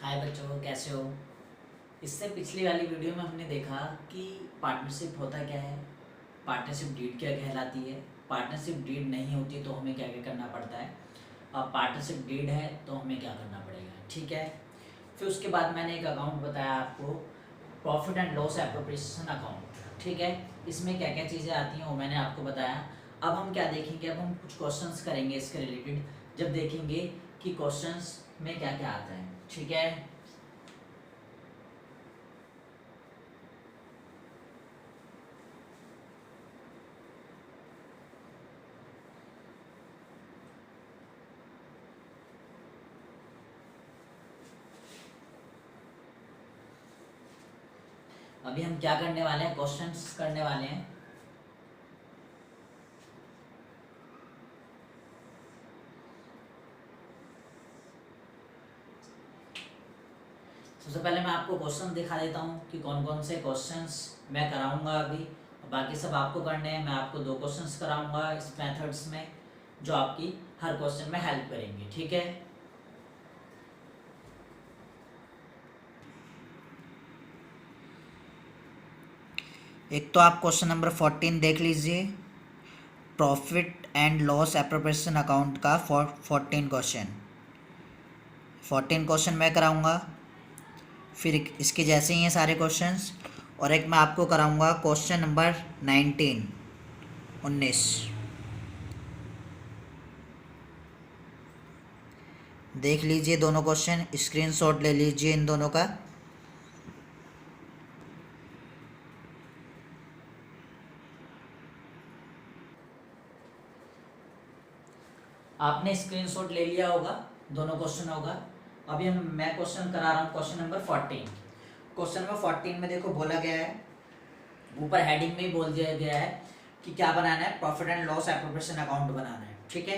हाय बच्चों, कैसे हो। इससे पिछली वाली वीडियो में हमने देखा कि पार्टनरशिप होता क्या है, पार्टनरशिप डीड क्या कहलाती है, पार्टनरशिप डीड नहीं होती तो हमें क्या क्या करना पड़ता है, अब पार्टनरशिप डीड है तो हमें क्या करना पड़ेगा। ठीक है। फिर उसके बाद मैंने एक अकाउंट बताया आपको, profit and loss appropriation account. ठीक है। इसमें क्या क्या चीज़ें आती हैं वो मैंने आपको बताया। अब हम क्या देखेंगे, अब हम कुछ क्वेश्चंस करेंगे इसके रिलेटेड, जब देखेंगे कि क्वेश्चंस में क्या क्या आता है। ठीक है। अभी हम क्या करने वाले हैं, क्वेश्चंस करने वाले हैं। सबसे पहले मैं आपको क्वेश्चन दिखा देता हूँ कि कौन कौन से क्वेश्चंस मैं कराऊंगा अभी, बाकी सब आपको करने हैं। मैं आपको 2 क्वेश्चंस कराऊंगा इस मेथड्स में, जो आपकी हर क्वेश्चन में हेल्प करेंगे। ठीक है। एक तो आप क्वेश्चन नंबर 14 देख लीजिए, profit and loss appropriation account का 14 क्वेश्चन मैं कराऊंगा। फिर इसके जैसे ही हैं सारे क्वेश्चंस, और एक मैं आपको कराऊंगा क्वेश्चन नंबर 19। देख लीजिए दोनों क्वेश्चन, स्क्रीनशॉट ले लीजिए इन दोनों का। आपने स्क्रीनशॉट ले लिया होगा, दोनों क्वेश्चन होगा। अभी मैं क्वेश्चन करा रहा हूँ, क्वेश्चन नंबर 14। क्वेश्चन नंबर 14 में देखो बोला गया है, ऊपर हेडिंग में ही बोल दिया गया है कि क्या बनाना है, profit and loss appropriation account बनाना है। ठीक है।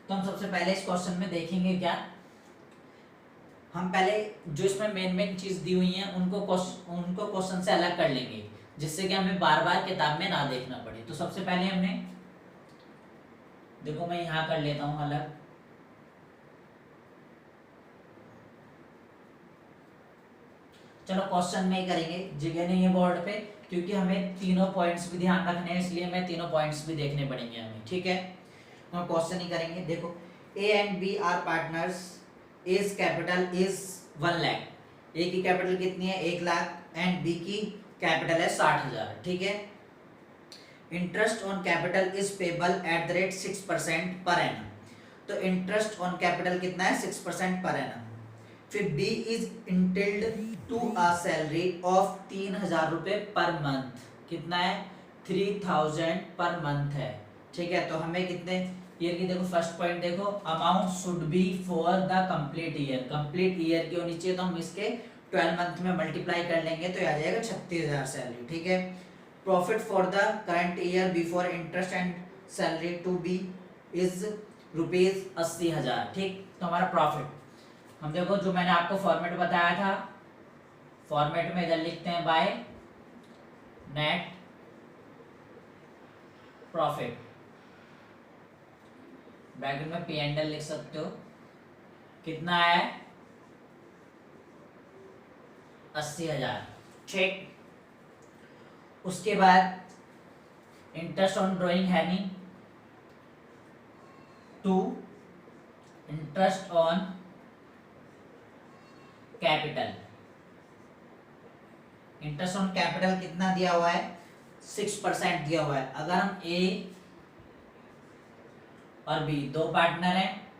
तो हम सबसे पहले इस क्वेश्चन में देखेंगे क्या, हम पहले जो इसमें मेन मेन चीज दी हुई है उनको क्वेश्चन से अलग कर लेंगे, जिससे कि हमें बार बार किताब में ना देखना पड़े। तो सबसे पहले हमने देखो, मैं यहाँ कर लेता हूँ अलग। चलो क्वेश्चन में ही करेंगे, जगह नहीं है बोर्ड पे, क्योंकि हमें तीनों पॉइंट्स भी ध्यान रखने हैं, इसलिए मैं तीनों पॉइंट्स भी देखने पड़ेंगे हमें। ठीक है। हम क्वेश्चन ही करेंगे। देखो, A and B are partners, as capital is 1 lakh. A की कैपिटल कितनी है, 1 लाख, एंड बी की कैपिटल है 60,000। ठीक है। Interest on capital is payable at the rate 6% per annum. तो इंटरेस्ट ऑन कैपिटल कितना है, 6% पर एनम। फिर B is entitled to a salary of 3,000 रुपये पर मंथ। कितना है, 3,000 पर मंथ है। ठीक है। तो हमें कितने ईयर की, देखो फर्स्ट पॉइंट देखो, amount should be for the complete year. Complete year की होनी चाहिए, तो हम इसके 12 मंथ में मल्टीप्लाई कर लेंगे तो आ जाएगा 36,000 सैलरी। ठीक है। Profit for the current year before interest and salary to be is ₹80,000। ठीक। तो हमारा प्रॉफिट, हम देखो जो मैंने आपको फॉर्मेट बताया था, फॉर्मेट में इधर लिखते हैं बाय नेट प्रॉफिट, ब्रैकेट में पी एंड एल लिख सकते हो। कितना है, 80,000। ठीक। उसके बाद interest on drawing having to interest on capital. Interest on capital कितना दिया हुआ है, 6% दिया हुआ है। अगर हम ए और बी दो पार्टनर हैं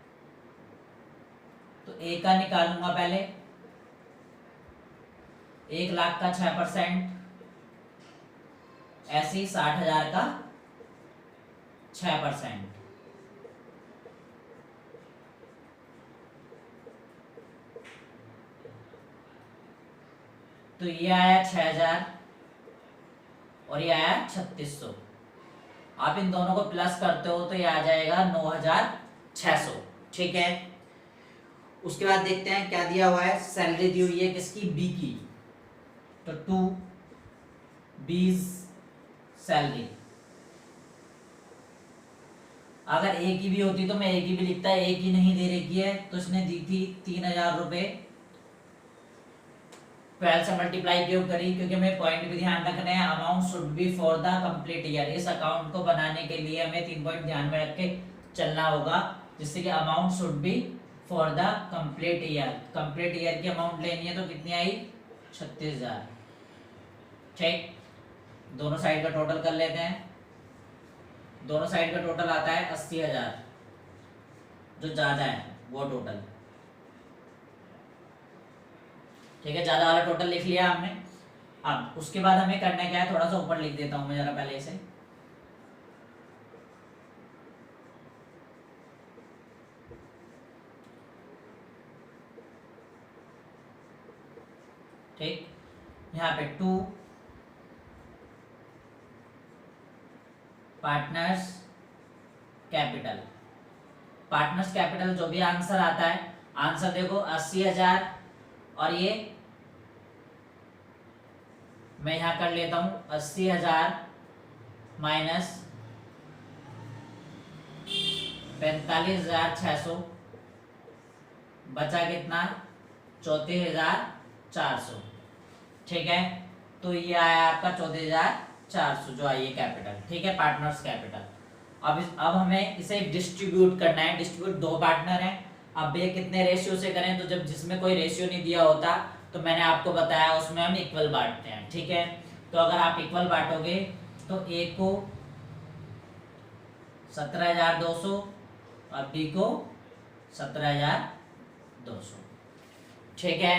तो ए का निकालूंगा पहले, 1 लाख का 6%, ऐसे ही 60,000 का 6%। तो ये आया 6,000 और ये आया 3,600। आप इन दोनों को प्लस करते हो तो ये आ जाएगा 9,600। ठीक है। उसके बाद देखते हैं क्या दिया हुआ है, सैलरी दी हुई है किसकी, बी की। तो 2 बीज सैलरी, अगर एक ही भी होती तो मैं एक ही भी लिखता, एक ही नहीं दे रखी है तो इसने दी थी 3,000 रुपये। 12 से मल्टीप्लाई क्यों करी, क्योंकि हमें पॉइंट भी ध्यान रखने हैं, amount should be for the complete year. इस अकाउंट को बनाने के लिए हमें 3 पॉइंट ध्यान में रख के चलना होगा, जिससे कि amount should be for the complete year. Complete year की अमाउंट लेनी है तो कितनी आई, 36,000। ठीक, दोनों साइड का टोटल कर लेते हैं। दोनों साइड का टोटल आता है 80,000, जो ज्यादा है वो टोटल। ठीक है, ज्यादा वाला टोटल लिख लिया हमने। अब उसके बाद हमें करना क्या है, थोड़ा सा ऊपर लिख देता हूं मैं जरा पहले इसे। ठीक, यहाँ पे 2 पार्टनर्स कैपिटल। पार्टनर्स कैपिटल जो भी आंसर आता है, आंसर देखो 80,000, और ये मैं यहां कर लेता हूं 80,000 माइनस 45,600, बचा कितना, 34,400। ठीक है, तो ये आया आपका 34,400 जो आई है कैपिटल। ठीक है, पार्टनर्स कैपिटल। अब हमें इसे डिस्ट्रीब्यूट करना है। डिस्ट्रीब्यूट, 2 पार्टनर हैं, अब ये कितने रेशियो से करें, तो जब जिसमें कोई रेशियो नहीं दिया होता तो मैंने आपको बताया उसमें हम इक्वल बांटते हैं। ठीक है, तो अगर आप इक्वल बांटोगे तो ए को 17,200 और बी को 17,200। ठीक है,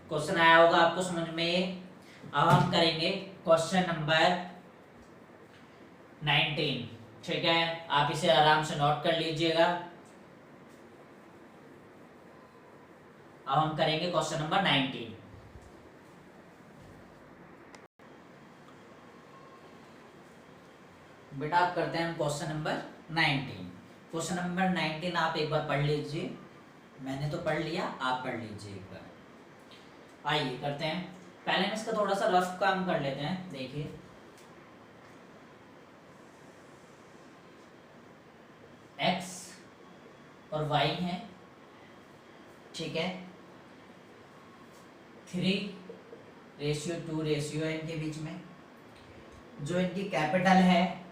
क्वेश्चन आया होगा आपको समझ में। अब हम करेंगे क्वेश्चन नंबर 19। ठीक है, आप इसे आराम से नोट कर लीजिएगा। अब हम करेंगे क्वेश्चन नंबर 19। बेटा आप करते हैं हम क्वेश्चन नंबर 19। क्वेश्चन नंबर 19 आप एक बार पढ़ लीजिए, मैंने तो पढ़ लिया, आप पढ़ लीजिए एक बार। आइए करते हैं, पहले हम इसका थोड़ा सा रफ काम कर लेते हैं। देखिए, x और y है। ठीक है, 3:2 रेशियो है इनके बीच में। जो इनकी कैपिटल है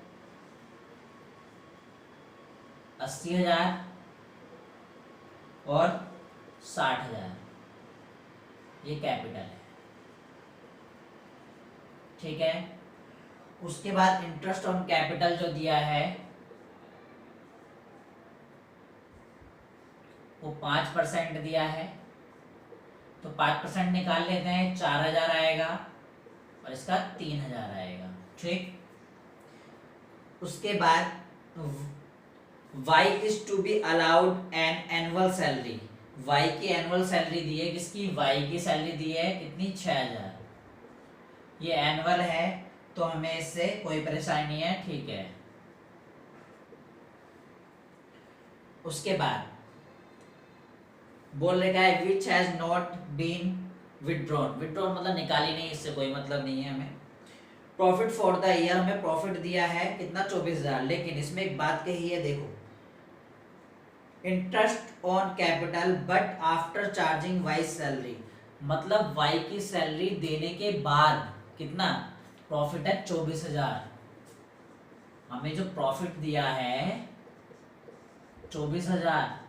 80,000 और 60,000, ये कैपिटल है। ठीक है, उसके बाद इंटरेस्ट ऑन कैपिटल जो दिया है वो 5% दिया है, तो 5% निकाल लेते हैं, 4,000 आएगा और इसका 3,000 आएगा। ठीक, उसके बाद y is to be allowed an annual salary। y की एनुअल सैलरी दी है, किसकी, y की सैलरी दी है कितनी, 6,000। ये एनुअल है तो हमें इससे कोई परेशानी है। ठीक है, उसके बाद बोल रखा है which has not been withdrawn. Withdrawn मतलब निकाली नहीं, इससे कोई मतलब नहीं है हमें। प्रॉफिट फॉर द ईयर, हमें प्रॉफिट दिया है कितना, 24,000। लेकिन इसमें एक बात कही है, देखो, interest on capital but after charging Y salary, मतलब वाई की सैलरी देने के बाद कितना प्रॉफिट है, 24,000। हमें जो प्रॉफिट दिया है 24,000,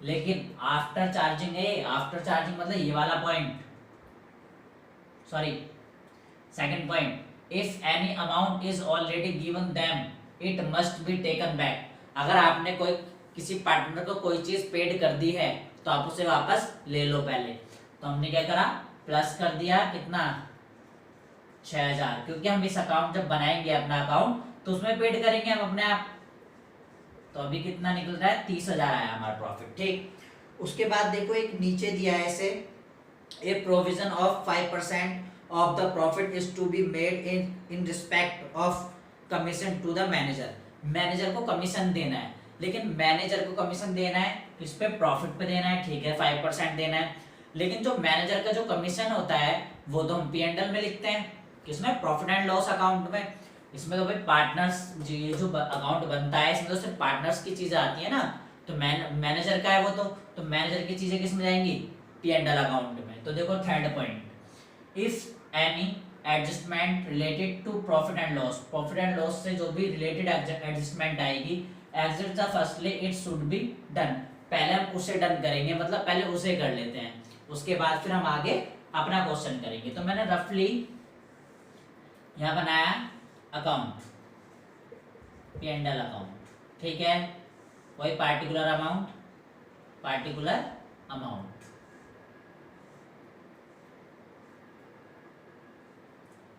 लेकिन आफ्टर चार्जिंग है, आफ्टर चार्जिंग मतलब ये वाला point, sorry second point, if any amount is already given them it must be taken back. अगर आपने कोई किसी पार्टनर को कोई चीज पेड कर दी है तो आप उसे वापस ले लो पहले। तो हमने क्या करा, प्लस कर दिया कितना, 6,000, क्योंकि हम इस अकाउंट जब बनाएंगे अपना अकाउंट तो उसमें पेड करेंगे हम अपने आप। तो अभी कितना निकल रहा है, 30,000 आया हमारा प्रॉफिट। ठीक, उसके बाद देखो एक नीचे दिया है ऐसे, a provision of 5% of the profit is to be made in respect of commission to the manager. Manager को कमीशन देना है, लेकिन मैनेजर को कमीशन देना है किस पे, प्रॉफिट पे देना है। ठीक है, 5% देना है, लेकिन जो मैनेजर का जो कमीशन होता है वो तो हम P&L में लिखते हैं, किसमें, प्रॉफिट एंड लॉस अकाउंट में। इसमें तो भाई पार्टनर्स, ये जो अकाउंट बनता है इसमें तो सिर्फ पार्टनर्स की चीजें आती है ना, तो मैनेजर का है वो तो मैनेजर की चीजें किस में जाएंगी, पी एंड एल अकाउंट में। तो देखो third point, if any adjustment related to profit and loss से जो भी रिलेटेड एडजस्टमेंट आएगी, exit the firstly it should be done, पहले हम उसे डन करेंगे, मतलब पहले उसे कर लेते हैं, उसके बाद फिर हम आगे अपना क्वेश्चन करेंगे। तो मैंने रफली यहाँ बनाया account, P and L account, ठीक है, वही पार्टिकुलर अमाउंट।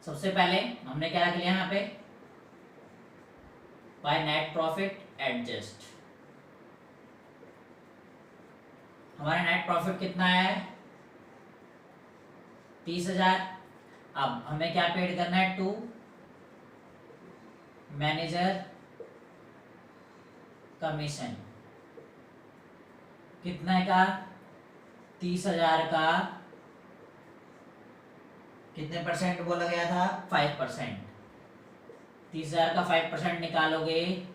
सबसे पहले हमने क्या रख लिया यहाँ पे, बाय नेट प्रॉफिट एडजस्ट, हमारा नेट प्रॉफिट कितना है 30,000। अब हमें क्या पेड करना है, टू मैनेजर कमीशन, कितना का 30,000 का कितने परसेंट बोला गया था, 5%, 30,000 का 5% निकालोगे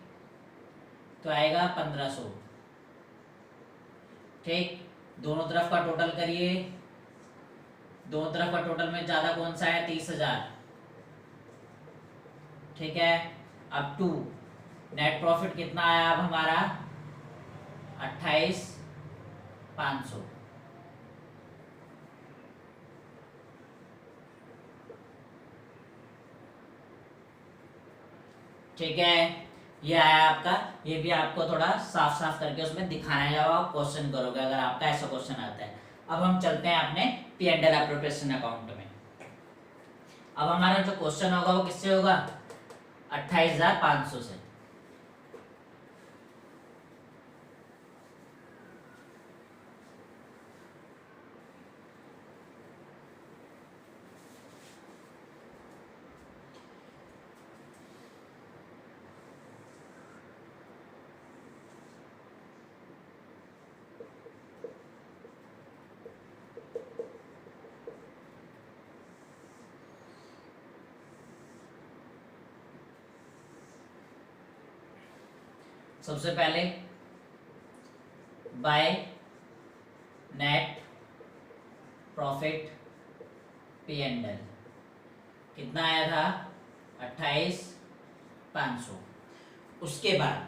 तो आएगा 1500, ठीक। दोनों तरफ का टोटल करिए, दोनों तरफ का टोटल में ज्यादा कौन सा है, 30,000, ठीक है। अब टू नेट प्रॉफिट कितना आया अब हमारा 28,500, ठीक है। ये आया आपका, ये भी आपको थोड़ा साफ साफ करके उसमें दिखाना है जब आप क्वेश्चन करोगे, अगर आपका ऐसा क्वेश्चन आता है। अब हम चलते हैं अपने P and L appropriation account में। अब हमारा जो क्वेश्चन होगा वो किससे होगा, 28,500 से। सबसे पहले by net profit P and L कितना आया था 28,500। उसके बाद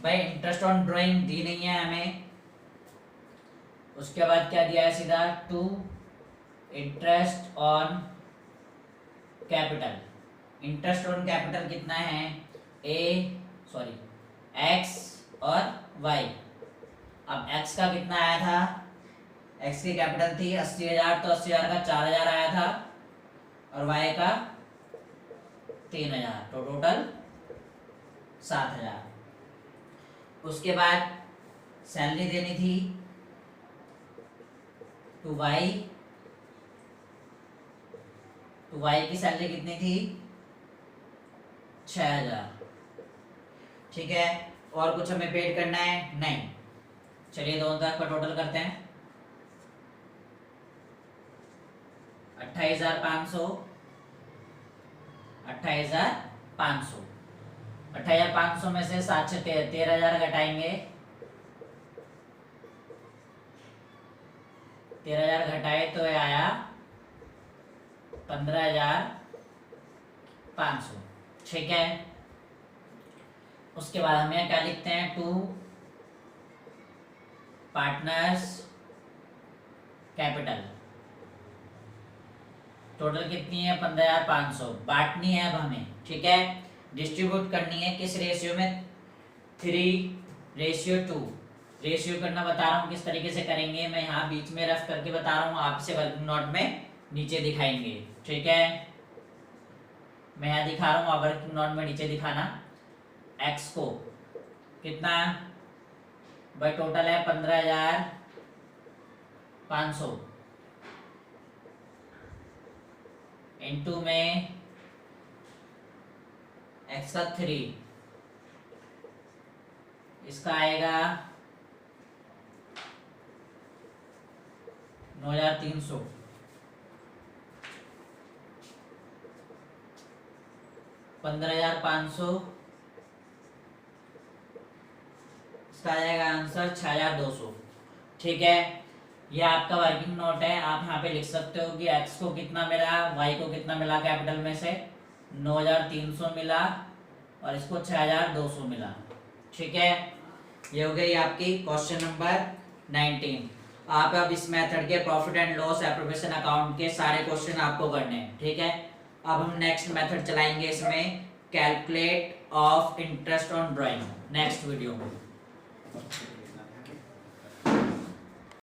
बाय इंटरेस्ट ऑन ड्राइंग दी नहीं है हमें, उसके बाद क्या दिया है सीधा, to interest on capital, interest on capital कितना है एक्स और वाई। अब एक्स का कितना आया था, एक्स की कैपिटल थी 80,000, तो 80,000 का 4,000 आया था, और वाई का 3,000, तो टोटल 7,000। उसके बाद सैलरी देनी थी टू वाई की सैलरी कितनी थी 6,000, ठीक है। और कुछ हमें पेड करना है नहीं, चलिए दोनों तरफ का टोटल करते हैं, 28,500 28,500 में से 7 से 13,000 घटाएंगे, 13,000 घटाए तो आया 15,500, ठीक है। उसके बाद हमें क्या लिखते हैं, टू पार्टनर्स कैपिटल, टोटल कितनी है 15,500, बांटनी है अब हमें, ठीक है। डिस्ट्रीब्यूट करनी है किस रेशियो में, 3:2 रेशियो करना बता रहा हूँ, किस तरीके से करेंगे मैं यहाँ बीच में रफ करके बता रहा हूँ, आपसे वर्किंग नोट में नीचे दिखाएंगे, ठीक है। मैं यहाँ दिखा रहा हूँ, आप वर्किंग नोट में नीचे दिखाना। एक्स को कितना भाई टोटल है 15,500 इनटू में एक्स का 3, इसका आएगा 9,300 15,500, इसका आ जाएगा आंसर 6,200। ठीक है, ये आपका वर्किंग नोट है। आप यहाँ पे लिख सकते हो कि x को कितना मिला, y को कितना मिला, कैपिटल में से 9,300 मिला और इसको 6,200 मिला। ठीक है, ये हो गई आपकी क्वेश्चन नंबर 19। आप अब इस मेथड के profit and loss appropriation account के सारे क्वेश्चन आपको करने हैं। ठीक है, अब हम नेक्स्ट मेथड चलाएंगे इसमें, calculate of interest on drawing, next video में।